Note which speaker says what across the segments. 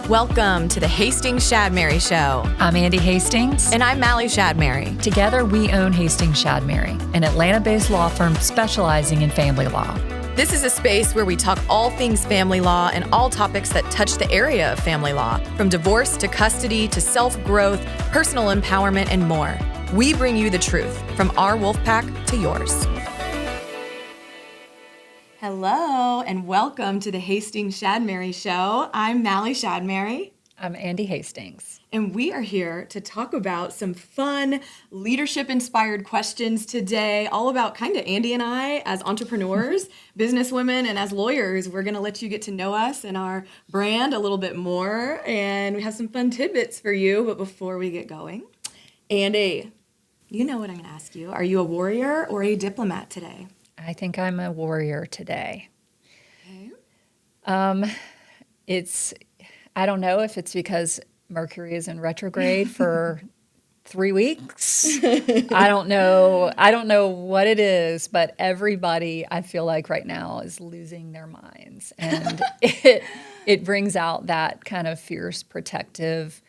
Speaker 1: Welcome to the Hastings Shadmary Show.
Speaker 2: I'm Andee Hastings.
Speaker 1: And I'm Mali Shadmary.
Speaker 2: Together, we own Hastings Shadmary, an Atlanta-based law firm specializing in family law.
Speaker 1: This is a space where we talk all things family law and all topics that touch the area of family law, from divorce to custody to self-growth, personal empowerment, and more. We bring you the truth, from our wolf pack to yours. Hello, and welcome to the Hastings Shadmary Show. I'm Mali Shadmary.
Speaker 2: I'm Andee Hastings.
Speaker 1: And we are here to talk about some fun, leadership-inspired questions today, all about kind of Andee and I as entrepreneurs, businesswomen, and as lawyers. We're going to let you get to know us and our brand a little bit more, and we have some fun tidbits for you. But before we get going, Andee, you know what I'm going to ask you. Are you a warrior or a diplomat today?
Speaker 2: I think I'm a warrior today.
Speaker 1: Okay.
Speaker 2: I don't know if it's because Mercury is in retrograde for 3 weeks. I don't know what it is, but everybody I feel like right now is losing their minds. And it brings out that kind of fierce, protective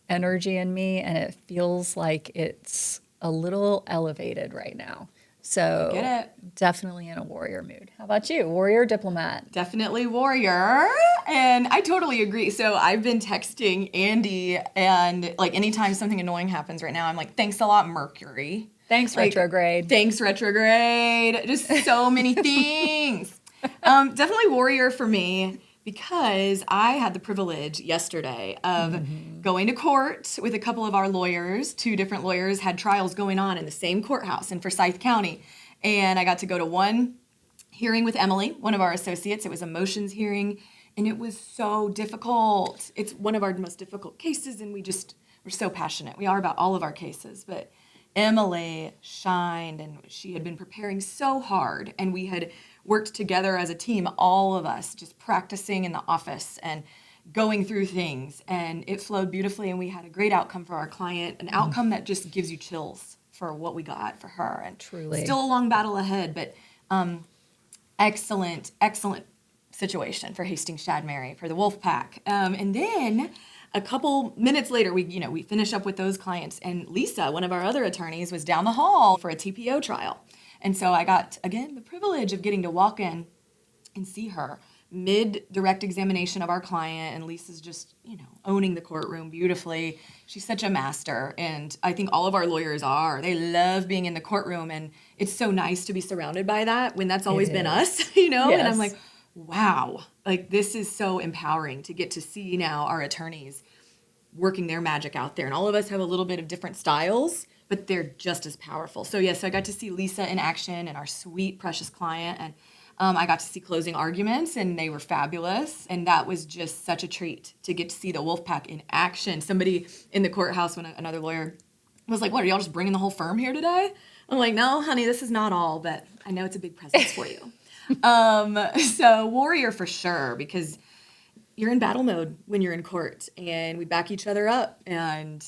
Speaker 2: energy in me, and it feels like it's a little elevated right now. So
Speaker 1: Get it.
Speaker 2: Definitely in a warrior mood. How about you? Warrior, diplomat?
Speaker 1: Definitely warrior. And I totally agree. So I've been texting Andee, and like anytime something annoying happens right now, I'm like, thanks a lot, Mercury.
Speaker 2: Thanks, retrograde.
Speaker 1: Thanks, retrograde. Just so many things. Definitely warrior for me, because I had the privilege yesterday of going to court with a couple of our lawyers. 2 different lawyers had trials going on in the same courthouse in Forsyth County. And I got to go to one hearing with Emily, one of our associates. It was a motions hearing, and it was so difficult. It's one of our most difficult cases, and we're so passionate. We are about all of our cases, but Emily shined, and she had been preparing so hard, and we had worked together as a team, all of us, just practicing in the office and going through things, and it flowed beautifully, and we had a great outcome for our client, an outcome that just gives you chills for what we got for her. And
Speaker 2: truly,
Speaker 1: still a long battle ahead, but excellent situation for Hastings Shadmary, for the wolf pack. And then a couple minutes later, we finish up with those clients, and Lisa, one of our other attorneys, was down the hall for a TPO trial. And so I got, again, the privilege of getting to walk in and see her mid-direct examination of our client, and Lisa's just, owning the courtroom beautifully. She's such a master, and I think all of our lawyers are. They love being in the courtroom, and it's so nice to be surrounded by that when that's always been us, Yes. And I'm like, wow, like this is so empowering to get to see now our attorneys working their magic out there. And all of us have a little bit of different styles, but they're just as powerful. So yes, I got to see Lisa in action and our sweet, precious client. And I got to see closing arguments, and they were fabulous. And that was just such a treat to get to see the Wolfpack in action. Somebody in the courthouse, when another lawyer was like, what, are y'all just bringing the whole firm here today? I'm like, no, honey, this is not all, but I know it's a big presence for you. So warrior for sure, because you're in battle mode when you're in court, and we back each other up. And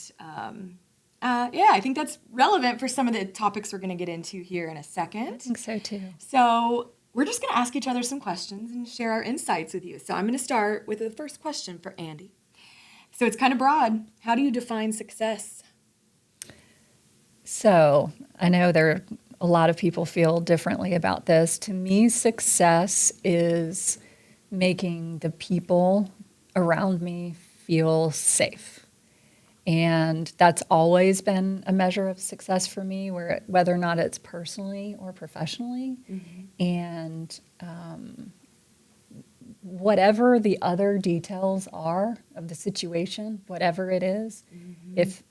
Speaker 1: I think that's relevant for some of the topics we're going to get into here in a second.
Speaker 2: I think so too.
Speaker 1: So we're just going to ask each other some questions and share our insights with you. So I'm going to start with the first question for Andee. So it's kind of broad. How do you define success?
Speaker 2: So I know a lot of people feel differently about this. To me, success is making the people around me feel safe. And that's always been a measure of success for me, whether or not it's personally or professionally. Mm-hmm. And whatever the other details are of the situation, whatever it is, mm-hmm. if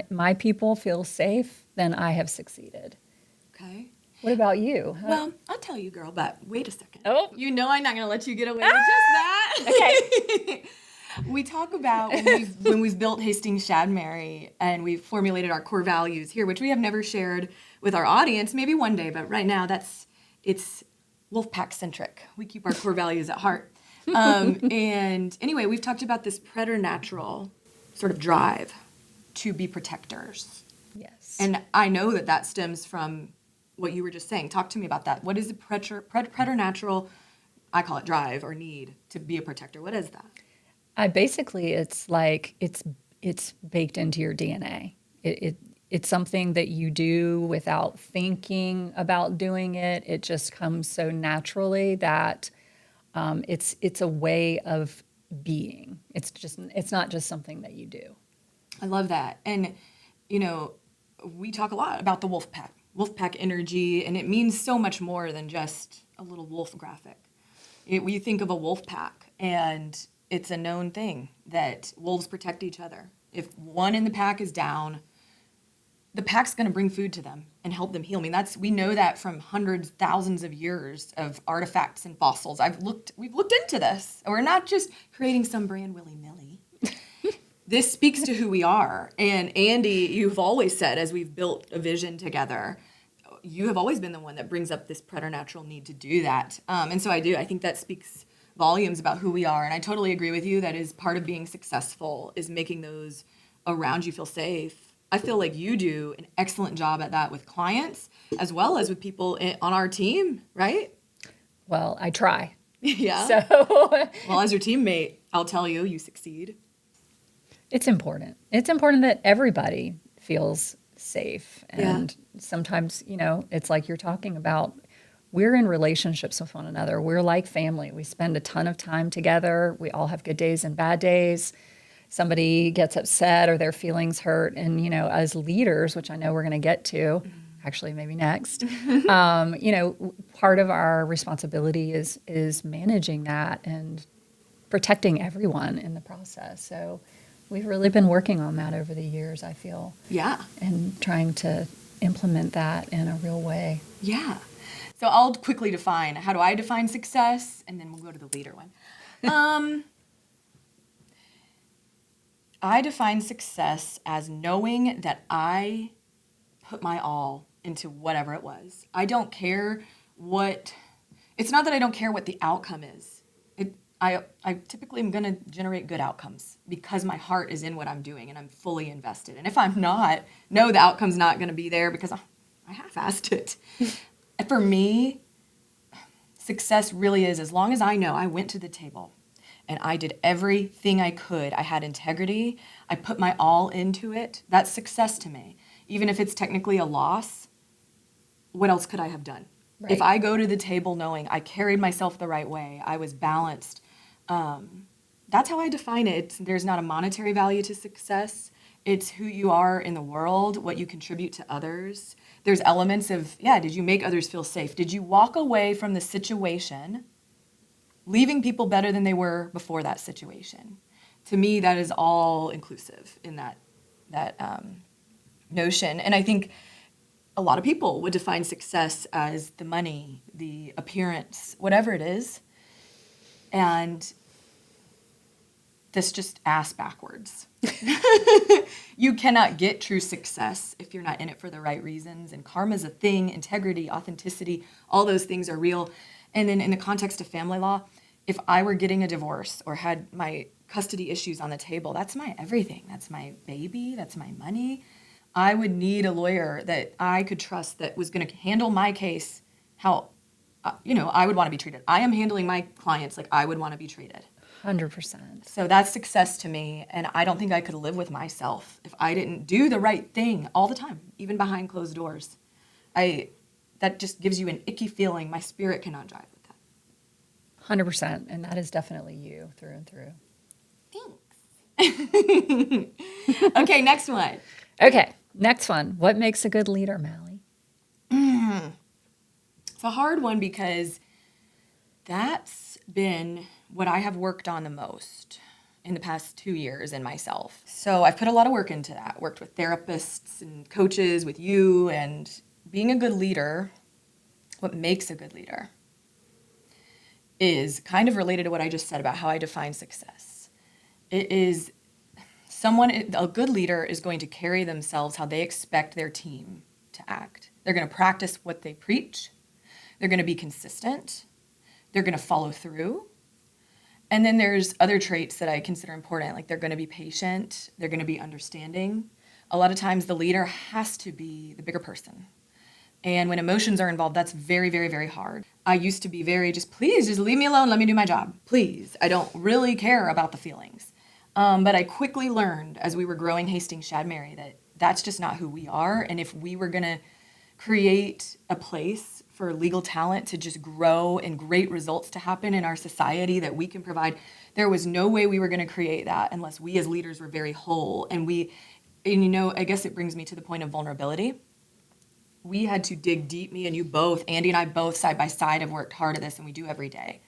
Speaker 2: my people feel safe, then I have succeeded.
Speaker 1: Okay.
Speaker 2: What about you?
Speaker 1: Well, I'll tell you, girl, but wait a second.
Speaker 2: Oh.
Speaker 1: I'm not going to let you get away with just that.
Speaker 2: Okay.
Speaker 1: We talk about when we've built Hastings Shadmary and we've formulated our core values here, which we have never shared with our audience, maybe one day, but right now it's Wolfpack centric. We keep our core values at heart. And anyway, we've talked about this preternatural sort of drive to be protectors.
Speaker 2: Yes.
Speaker 1: And I know that stems from what you were just saying. Talk to me about that. What is the preternatural, I call it drive or need to be a protector? What is that?
Speaker 2: Basically, it's like it's baked into your DNA. It's something that you do without thinking about doing it. It just comes so naturally that it's a way of being. It's not just something that you do.
Speaker 1: I love that. And, you know, we talk a lot about the wolf pack energy, and it means so much more than just a little wolf graphic. We think of a wolf pack, and it's a known thing that wolves protect each other. If one in the pack is down, the pack's going to bring food to them and help them heal. I mean, we know that from hundreds, thousands of years of artifacts and fossils. We've looked into this. We're not just creating some brand willy-nilly. This speaks to who we are. And Andee, you've always said, as we've built a vision together, you have always been the one that brings up this preternatural need to do that. And so I do. I think that speaks volumes about who we are. And I totally agree with you. That is part of being successful, is making those around you feel safe. I feel like you do an excellent job at that with clients as well as with people on our team, right?
Speaker 2: Well, I try.
Speaker 1: Yeah.
Speaker 2: So
Speaker 1: Well, as your teammate, I'll tell you, you succeed.
Speaker 2: it's important. It's important that everybody feels safe. And sometimes, it's like you're talking about, we're in relationships with one another. We're like family. We spend a ton of time together. We all have good days and bad days. Somebody gets upset or their feelings hurt. And, as leaders, which I know we're going to get to, actually maybe next, part of our responsibility is managing that and protecting everyone in the process. So we've really been working on that over the years, I feel.
Speaker 1: Yeah.
Speaker 2: And trying to implement that in a real way.
Speaker 1: Yeah. So I'll quickly define, how do I define success? And then we'll go to the leader one. I define success as knowing that I put my all into whatever it was. I don't care it's not that I don't care what the outcome is. I typically am going to generate good outcomes because my heart is in what I'm doing and I'm fully invested. And if I'm not, no, the outcome's not going to be there because I half-assed it. For me, success really is, as long as I know I went to the table and I did everything I could, I had integrity, I put my all into it, that's success to me. Even if it's technically a loss, what else could I have done?
Speaker 2: Right.
Speaker 1: If I go to the table knowing I carried myself the right way, I was balanced, that's how I define it. There's not a monetary value to success. It's who you are in the world, what you contribute to others. There's elements of, did you make others feel safe? Did you walk away from the situation leaving people better than they were before that situation? To me, that is all inclusive in that notion. And I think a lot of people would define success as the money, the appearance, whatever it is. And that's just ass backwards. You cannot get true success if you're not in it for the right reasons. And karma's a thing, integrity, authenticity, all those things are real. And then in the context of family law, if I were getting a divorce or had my custody issues on the table, that's my everything. That's my baby. That's my money. I would need a lawyer that I could trust that was going to handle my case how, I would want to be treated. I am handling my clients like I would want to be treated.
Speaker 2: 100%.
Speaker 1: So that's success to me, and I don't think I could live with myself if I didn't do the right thing all the time, even behind closed doors. That just gives you an icky feeling. My spirit cannot jive with that.
Speaker 2: 100%, and that is definitely you through and through.
Speaker 1: Thanks. Okay, next one.
Speaker 2: Okay, next one. What makes a good leader, Mali?
Speaker 1: It's a hard one because that's been what I have worked on the most in the past 2 years in myself. So I've put a lot of work into that, worked with therapists and coaches, with you, and being a good leader, what makes a good leader is kind of related to what I just said about how I define success. It is a good leader is going to carry themselves how they expect their team to act. They're going to practice what they preach. They're going to be consistent. They're going to follow through. And then there's other traits that I consider important, like they're going to be patient. They're going to be understanding. A lot of times the leader has to be the bigger person. And when emotions are involved, that's very, very, very hard. I used to be very please, just leave me alone. Let me do my job. Please. I don't really care about the feelings. But I quickly learned as we were growing Hastings Shad Mary that that's just not who we are. And if we were going to create a place for legal talent to just grow and great results to happen in our society that we can provide, there was no way we were going to create that unless we as leaders were very whole. And I guess it brings me to the point of vulnerability. We had to dig deep, me and you both, Andee and I both side by side have worked hard at this, and we do every day.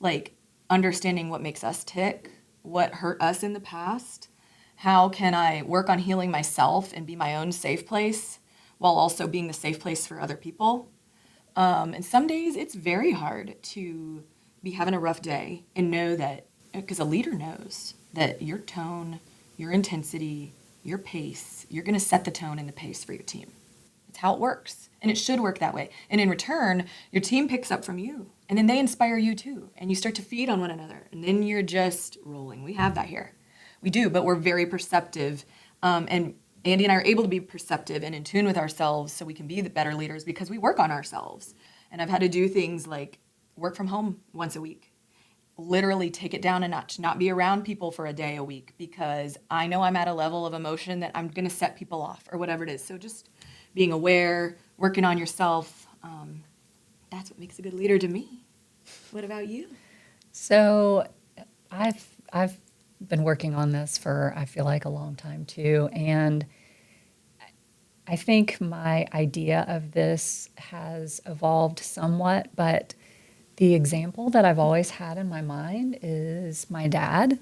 Speaker 1: Like understanding what makes us tick, what hurt us in the past, how can I work on healing myself and be my own safe place while also being the safe place for other people. And some days it's very hard to be having a rough day and know that, because a leader knows that your tone, your intensity, your pace, you're going to set the tone and the pace for your team. It's how it works. And it should work that way. And in return, your team picks up from you. And then they inspire you too. And you start to feed on one another. And then you're just rolling. We have that here. We do, but we're very perceptive. And Andee and I are able to be perceptive and in tune with ourselves so we can be the better leaders because we work on ourselves. And I've had to do things like work from home once a week. Literally take it down a notch, not be around people for a day a week because I know I'm at a level of emotion that I'm going to set people off or whatever it is. So just being aware, working on yourself, that's what makes a good leader to me. What about you?
Speaker 2: So I've been working on this for, I feel like, a long time too. And I think my idea of this has evolved somewhat, but the example that I've always had in my mind is my dad.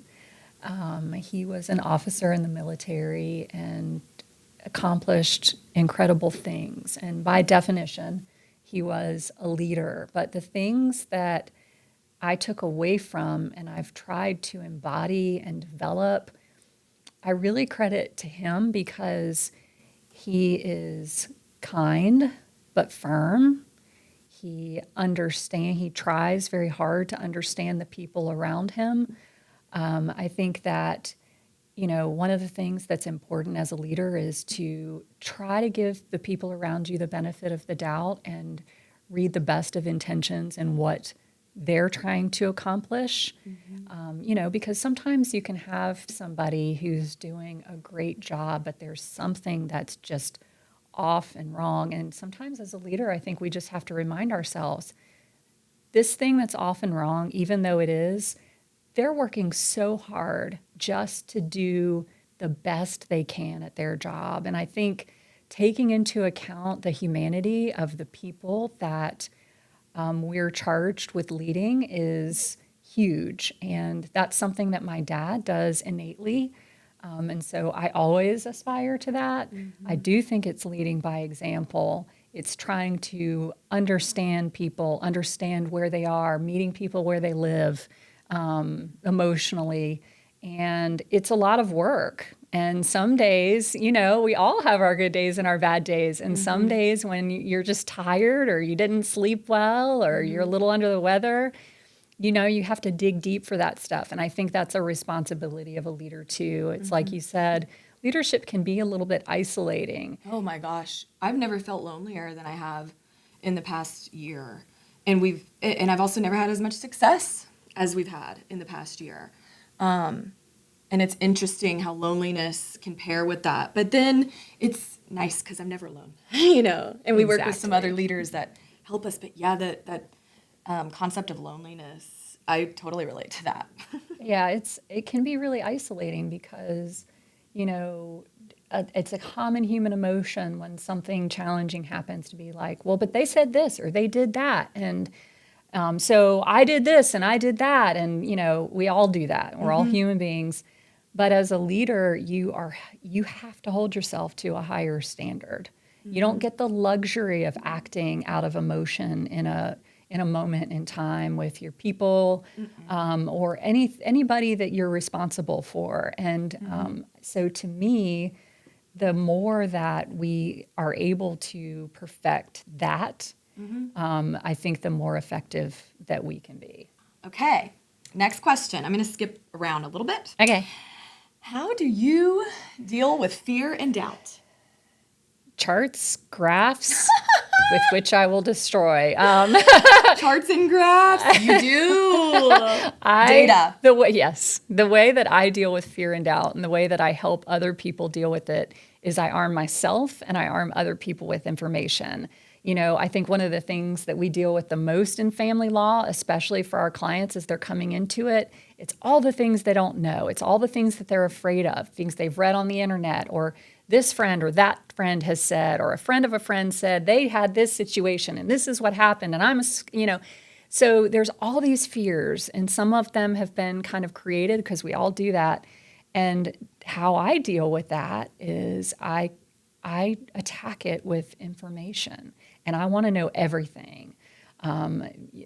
Speaker 2: He was an officer in the military and accomplished incredible things. And by definition, he was a leader. But the things that I took away from and I've tried to embody and develop, I really credit to him because he is kind but firm. He tries very hard to understand the people around him. I think that one of the things that's important as a leader is to try to give the people around you the benefit of the doubt and read the best of intentions and what they're trying to accomplish. Because sometimes you can have somebody who's doing a great job, but there's something that's just off and wrong. And sometimes as a leader, I think we just have to remind ourselves, this thing that's off and wrong, even though it is, they're working so hard just to do the best they can at their job. And I think taking into account the humanity of the people that we're charged with leading is huge. And that's something that my dad does innately. And so I always aspire to that. Mm-hmm. I do think it's leading by example. It's trying to understand people, understand where they are, meeting people where they live, emotionally. And it's a lot of work. And some days, we all have our good days and our bad days. And some days when you're just tired or you didn't sleep well or you're a little under the weather, you have to dig deep for that stuff. And I think that's a responsibility of a leader too. It's like you said, leadership can be a little bit isolating.
Speaker 1: Oh my gosh. I've never felt lonelier than I have in the past year. And I've also never had as much success as we've had in the past year. And it's interesting how loneliness can pair with that. But then it's nice because I'm never alone, and we work with some other leaders that help us. But yeah, that concept of loneliness, I totally relate to that.
Speaker 2: Yeah, it can be really isolating because, it's a common human emotion when something challenging happens to be like, well, but they said this or they did that. And so I did this and I did that. And, we all do that. We're all human beings. But as a leader, you have to hold yourself to a higher standard. You don't get the luxury of acting out of emotion in a moment in time with your people or anybody that you're responsible for. And so to me, the more that we are able to perfect that, I think the more effective that we can be.
Speaker 1: Okay, next question. I'm going to skip around a little bit.
Speaker 2: Okay.
Speaker 1: How do you deal with fear and doubt?
Speaker 2: charts, graphs, with which I will destroy.
Speaker 1: Charts and graphs. You do. Data.
Speaker 2: The way that I deal with fear and doubt and the way that I help other people deal with it is I arm myself and I arm other people with information. I think one of the things that we deal with the most in family law, especially for our clients as they're coming into it, it's all the things they don't know. It's all the things that they're afraid of, things they've read on the internet, or this friend or that friend has said, or a friend of a friend said they had this situation and this is what happened. And so there's all these fears, and some of them have been kind of created because we all do that. And how I deal with that is I attack it with information, and I want to know everything.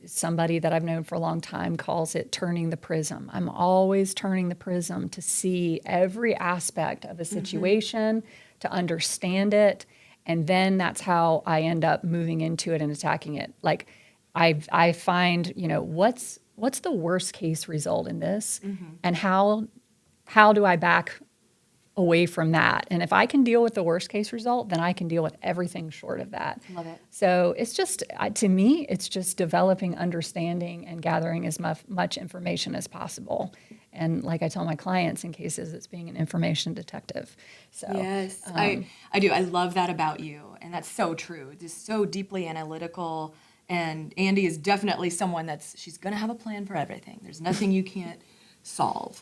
Speaker 2: Somebody that I've known for a long time calls it turning the prism. I'm always turning the prism to see every aspect of a situation, to understand it, and then that's how I end up moving into it and attacking it. Like I find, what's the worst case result in this, and how do I back away from that? And if I can deal with the worst case result, then I can deal with everything short of that.
Speaker 1: Love it.
Speaker 2: So it's just, to me, it's just developing understanding and gathering as much information as possible. And like I tell my clients in cases, it's being an information detective. So
Speaker 1: yes, I do. I love that about you. And that's so true. Just so deeply analytical. And Andee is definitely someone she's going to have a plan for everything. There's nothing you can't solve.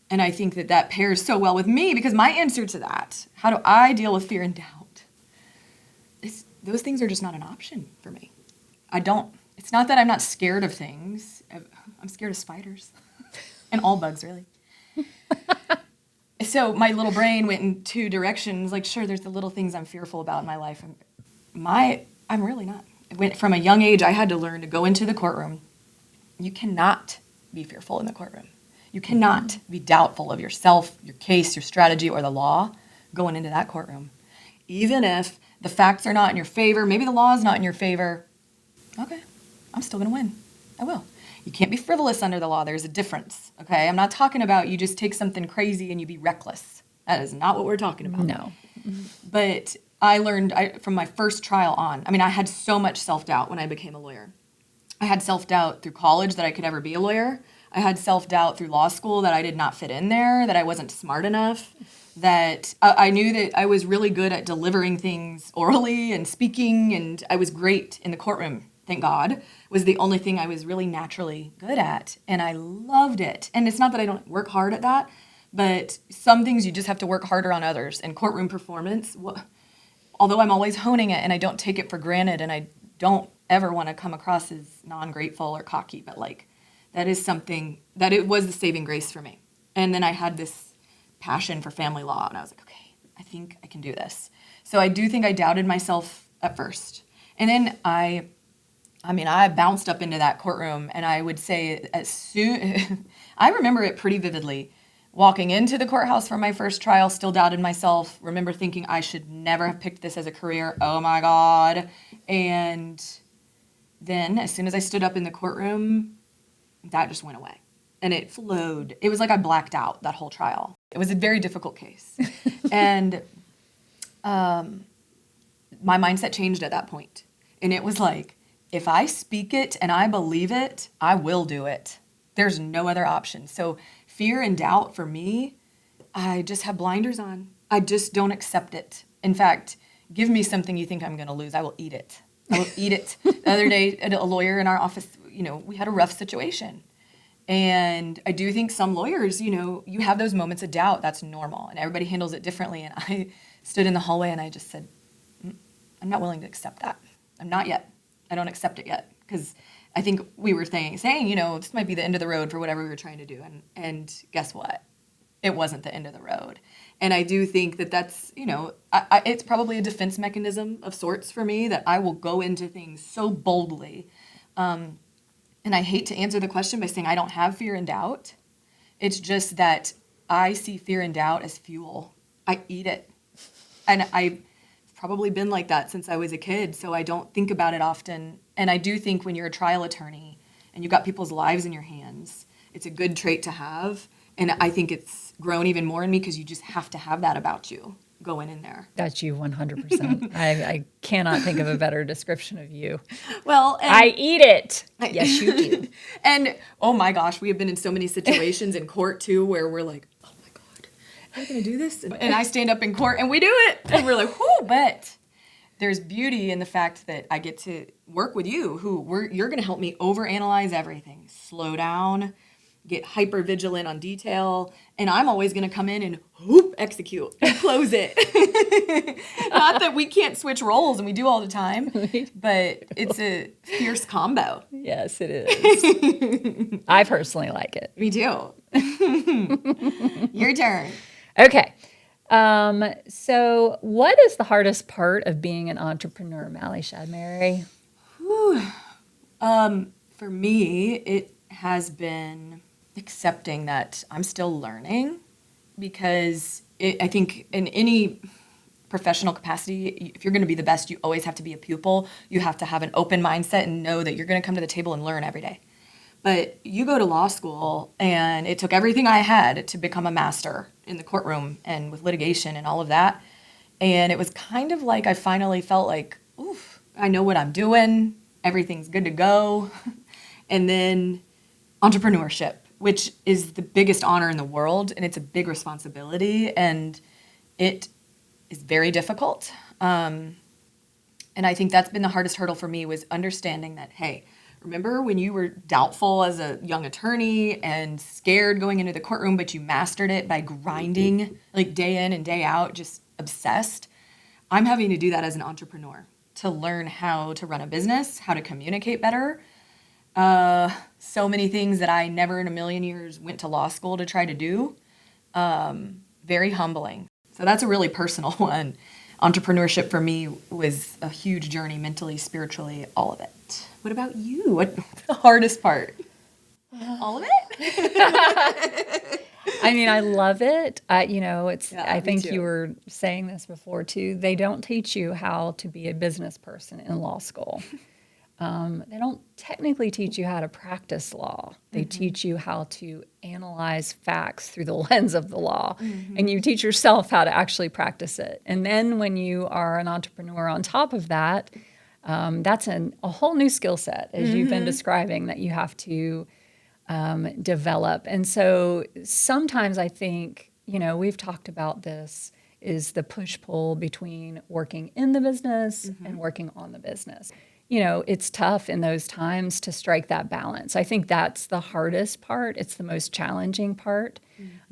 Speaker 1: And I think that pairs so well with me, because my answer to that, how do I deal with fear and doubt? Those things are just not an option for me. It's not that I'm not scared of things. I'm scared of spiders and all bugs, really. So my little brain went in two directions. Like, sure, there's the little things I'm fearful about in my life. I'm really not. From a young age, I had to learn to go into the courtroom. You cannot be fearful in the courtroom. You cannot be doubtful of yourself, your case, your strategy, or the law going into that courtroom. Even if the facts are not in your favor, maybe the law is not in your favor, okay, I'm still going to win. I will. You can't be frivolous under the law. There's a difference, okay? I'm not talking about you just take something crazy and you be reckless. That is not what we're talking about.
Speaker 2: No.
Speaker 1: But I learned from my first trial on, I had so much self-doubt when I became a lawyer. I had self-doubt through college that I could ever be a lawyer. I had self-doubt through law school that I did not fit in there, that I wasn't smart enough, that I knew that I was really good at delivering things orally and speaking, and I was great in the courtroom, thank God, was the only thing I was really naturally good at, and I loved it. And it's not that I don't work hard at that, but some things you just have to work harder on others. And courtroom performance, although I'm always honing it and I don't take it for granted, and I don't ever want to come across as non-grateful or cocky, but that is something that it was the saving grace for me. And then I had this passion for family law, and I was like, okay, I think I can do this. So I do think I doubted myself at first. And then I bounced up into that courtroom, and I would say I remember it pretty vividly. Walking into the courthouse for my first trial, still doubted myself, remember thinking I should never have picked this as a career. Oh my God. And then as soon as I stood up in the courtroom, that just went away. And it flowed. It was like I blacked out that whole trial. It was a very difficult case. And my mindset changed at that point. And it was like, if I speak it and I believe it, I will do it. There's no other option. So fear and doubt for me, I just have blinders on. I just don't accept it. In fact, give me something you think I'm going to lose. I will eat it. I will eat it. The other day, a lawyer in our office, we had a rough situation. And I do think some lawyers, you have those moments of doubt. That's normal. And everybody handles it differently. And I stood in the hallway and I just said, I'm not willing to accept that. I'm not yet. I don't accept it yet. Because I think we were saying, this might be the end of the road for whatever we were trying to do. And guess what? It wasn't the end of the road. And I do think that's, it's probably a defense mechanism of sorts for me, that I will go into things so boldly. And I hate to answer the question by saying I don't have fear and doubt. It's just that I see fear and doubt as fuel. I eat it. And I've probably been like that since I was a kid, so I don't think about it often. And I do think when you're a trial attorney and you've got people's lives in your hands, it's a good trait to have. And I think it's grown even more in me because you just have to have that about you. going in there.
Speaker 2: That's you 100%. I cannot think of a better description of you.
Speaker 1: Well, and
Speaker 2: I eat it. Yes, you do.
Speaker 1: and oh my gosh, we have been in so many situations in court too where we're like, oh my God, are we going to do this? And I stand up in court and we do it. And we're like, whoo, but there's beauty in the fact that I get to work with you you're going to help me overanalyze everything, slow down, get hyper vigilant on detail, and I'm always going to come in and whoop, execute and close it. Not that we can't switch roles and we do all the time, but it's a fierce combo.
Speaker 2: Yes, it is. I personally like it.
Speaker 1: Me too. Your turn.
Speaker 2: Okay. So what is the hardest part of being an entrepreneur, Mali Shadmary?
Speaker 1: For me, it has been accepting that I'm still learning, because I think in any professional capacity, if you're going to be the best, you always have to be a pupil. You have to have an open mindset and know that you're going to come to the table and learn every day. But you go to law school, and it took everything I had to become a master in the courtroom and with litigation and all of that. And it was kind of like I finally felt like, oof, I know what I'm doing. Everything's good to go. And then entrepreneurship, which is the biggest honor in the world, and it's a big responsibility, and it is very difficult. And I think that's been the hardest hurdle for me, was understanding that, hey, remember when you were doubtful as a young attorney and scared going into the courtroom, but you mastered it by grinding like day in and day out, just obsessed? I'm having to do that as an entrepreneur, to learn how to run a business, how to communicate better. So many things that I never in a million years went to law school to try to do. Very humbling. So that's a really personal one. Entrepreneurship for me was a huge journey, mentally, spiritually, all of it. What about you? What's the hardest part? All of it?
Speaker 2: I mean, I love it. I
Speaker 1: me
Speaker 2: think
Speaker 1: too.
Speaker 2: you were saying this before too. They don't teach you how to be a business person in law school. They don't technically teach you how to practice law. They teach you how to analyze facts through the lens of the law. And you teach yourself how to actually practice it. And then when you are an entrepreneur on top of that, that's a whole new skill set, as you've been describing, that you have to develop. And so sometimes I think, we've talked about this, is the push-pull between working in the business and working on the business. It's tough in those times to strike that balance. I think that's the hardest part. It's the most challenging part.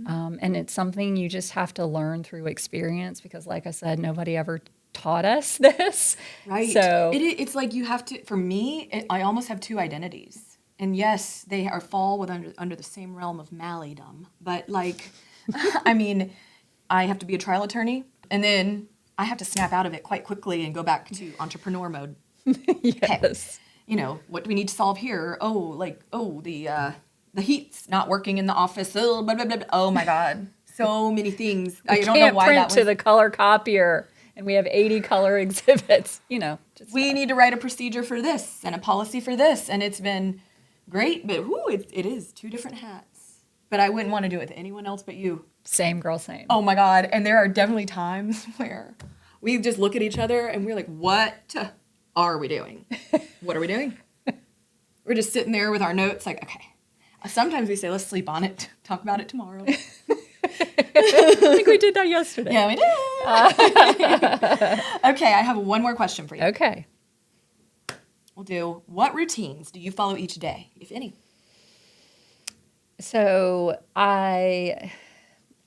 Speaker 2: And it's something you just have to learn through experience, because like I said, nobody ever taught us this.
Speaker 1: Right.
Speaker 2: So
Speaker 1: It's like you have to, for me, I almost have two identities. And yes, they fall under the same realm of Malidom. But like, I mean, I have to be a trial attorney, and then I have to snap out of it quite quickly and go back to entrepreneur mode.
Speaker 2: yes.
Speaker 1: Okay. What do we need to solve here? The heat's not working in the office. Oh, blah, blah, blah, blah. Oh my God. So many things. I don't know
Speaker 2: Can't
Speaker 1: why
Speaker 2: print
Speaker 1: that
Speaker 2: to
Speaker 1: was.
Speaker 2: the color copier, and we have 80 color exhibits.
Speaker 1: We need to write a procedure for this and a policy for this. And it's been great, but it is two different hats. But I wouldn't want to do it to anyone else but you.
Speaker 2: Same girl, same.
Speaker 1: Oh my God. And there are definitely times where we just look at each other and we're like, what are we doing? What are we doing? We're just sitting there with our notes like, okay. Sometimes we say, let's sleep on it, talk about it tomorrow.
Speaker 2: I think we did that yesterday.
Speaker 1: Yeah, we did. Okay, I have one more question for you.
Speaker 2: Okay.
Speaker 1: We'll do, what routines do you follow each day, if any?
Speaker 2: So I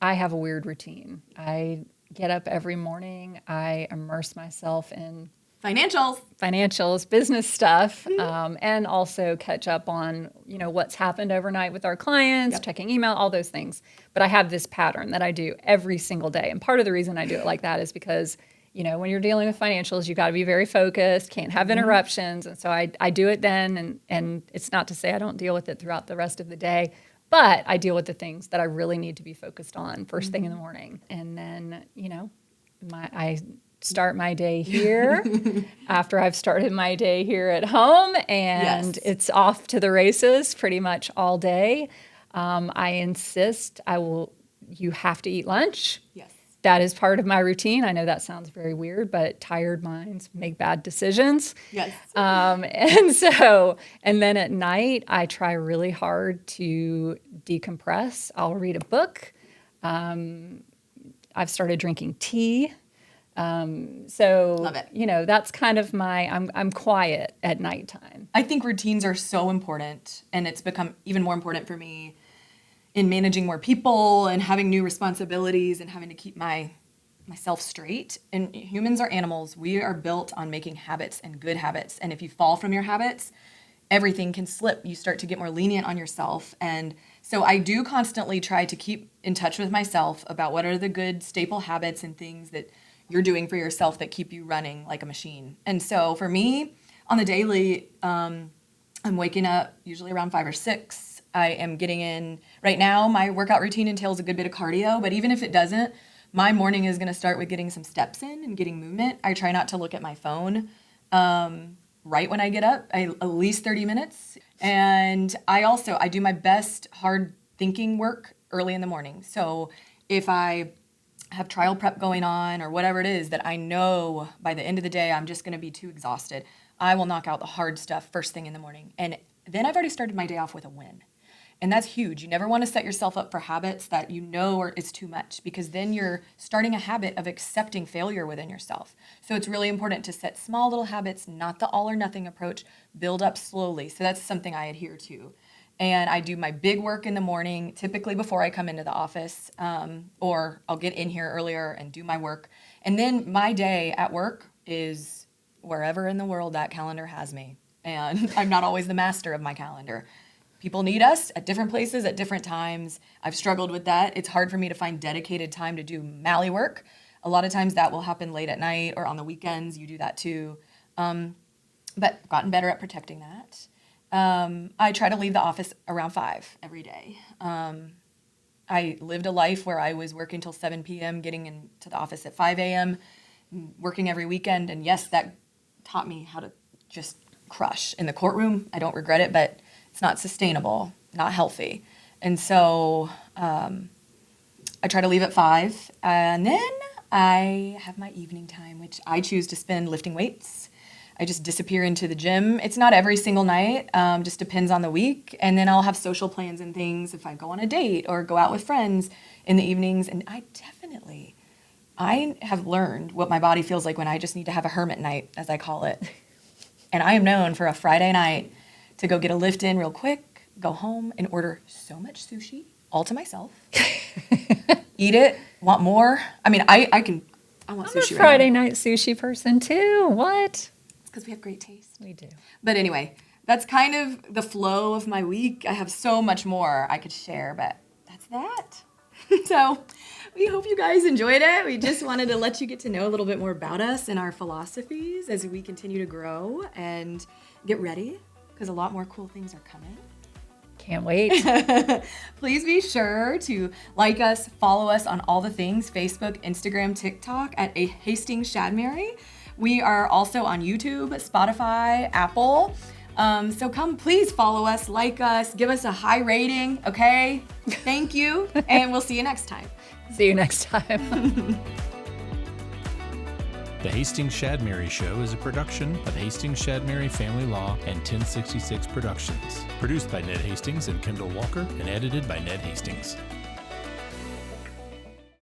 Speaker 2: have a weird routine. I get up every morning. I immerse myself in
Speaker 1: Financials,
Speaker 2: business stuff, and also catch up on, what's happened overnight with our clients, checking email, all those things. But I have this pattern that I do every single day. And part of the reason I do it like that is because, when you're dealing with financials, you got to be very focused, can't have interruptions. And so I do it then. And it's not to say I don't deal with it throughout the rest of the day, but I deal with the things that I really need to be focused on first thing in the morning. And then, I start my day here after I've started my day here at home, and it's off to the races pretty much all day. I insist you have to eat lunch.
Speaker 1: Yes.
Speaker 2: that is part of my routine. I know that sounds very weird, but tired minds make bad decisions.
Speaker 1: Yes.
Speaker 2: And then at night, I try really hard to decompress. I'll read a book. I've started drinking tea.
Speaker 1: Love it.
Speaker 2: That's kind of I'm quiet at nighttime.
Speaker 1: I think routines are so important, and it's become even more important for me in managing more people and having new responsibilities and having to keep myself straight. And humans are animals. We are built on making habits and good habits. And if you fall from your habits, everything can slip. You start to get more lenient on yourself. And so I do constantly try to keep in touch with myself about what are the good staple habits and things that you're doing for yourself that keep you running like a machine. And so for me, on the daily, I'm waking up usually around 5 or 6. I am getting in, right now, my workout routine entails a good bit of cardio, but even if it doesn't, my morning is going to start with getting some steps in and getting movement. I try not to look at my phone right when I get up, at least 30 minutes. And I do my best hard thinking work early in the morning. So if I have trial prep going on or whatever it is that I know by the end of the day I'm just going to be too exhausted, I will knock out the hard stuff first thing in the morning. And then I've already started my day off with a win. And that's huge. You never want to set yourself up for habits that you know is too much, because then you're starting a habit of accepting failure within yourself. So it's really important to set small little habits, not the all or nothing approach, build up slowly. So that's something I adhere to. And I do my big work in the morning, typically before I come into the office, or I'll get in here earlier and do my work. And then my day at work is wherever in the world that calendar has me. And I'm not always the master of my calendar. People need us at different places at different times. I've struggled with that. It's hard for me to find dedicated time to do Mali work. A lot of times that will happen late at night or on the weekends. You do that too. But I've gotten better at protecting that. I try to leave the office around 5 every day. I lived a life where I was working till 7 p.m., getting into the office at 5 a.m., working every weekend. And yes, that taught me how to just crush in the courtroom. I don't regret it, but it's not sustainable, not healthy. And so I try to leave at 5. And then I have my evening time, which I choose to spend lifting weights. I just disappear into the gym. It's not every single night, just depends on the week. And then I'll have social plans and things if I go on a date or go out with friends in the evenings. And I have learned what my body feels like when I just need to have a hermit night, as I call it. And I am known for a Friday night to go get a lift in real quick, go home and order so much sushi all to myself. Eat it, want more. I mean, I want sushi.
Speaker 2: I'm a Friday night sushi person too. What?
Speaker 1: Because we have great taste.
Speaker 2: We do.
Speaker 1: But anyway, that's kind of the flow of my week. I have so much more I could share, but that's that. So we hope you guys enjoyed it. We just wanted to let you get to know a little bit more about us and our philosophies as we continue to grow and get ready, because a lot more cool things are coming.
Speaker 2: Can't wait.
Speaker 1: Please be sure to like us, follow us on all the things, Facebook, Instagram, TikTok at A Hastings Shadmary. We are also on YouTube, Spotify, Apple. So come, please follow us, like us, give us a high rating, okay? Thank you, and we'll see you next time.
Speaker 2: See you next time.
Speaker 3: The Hastings Shadmary Show is a production of Hastings Shadmary Family Law and 1066 Productions. Produced by Ned Hastings and Kendall Walker and edited by Ned Hastings.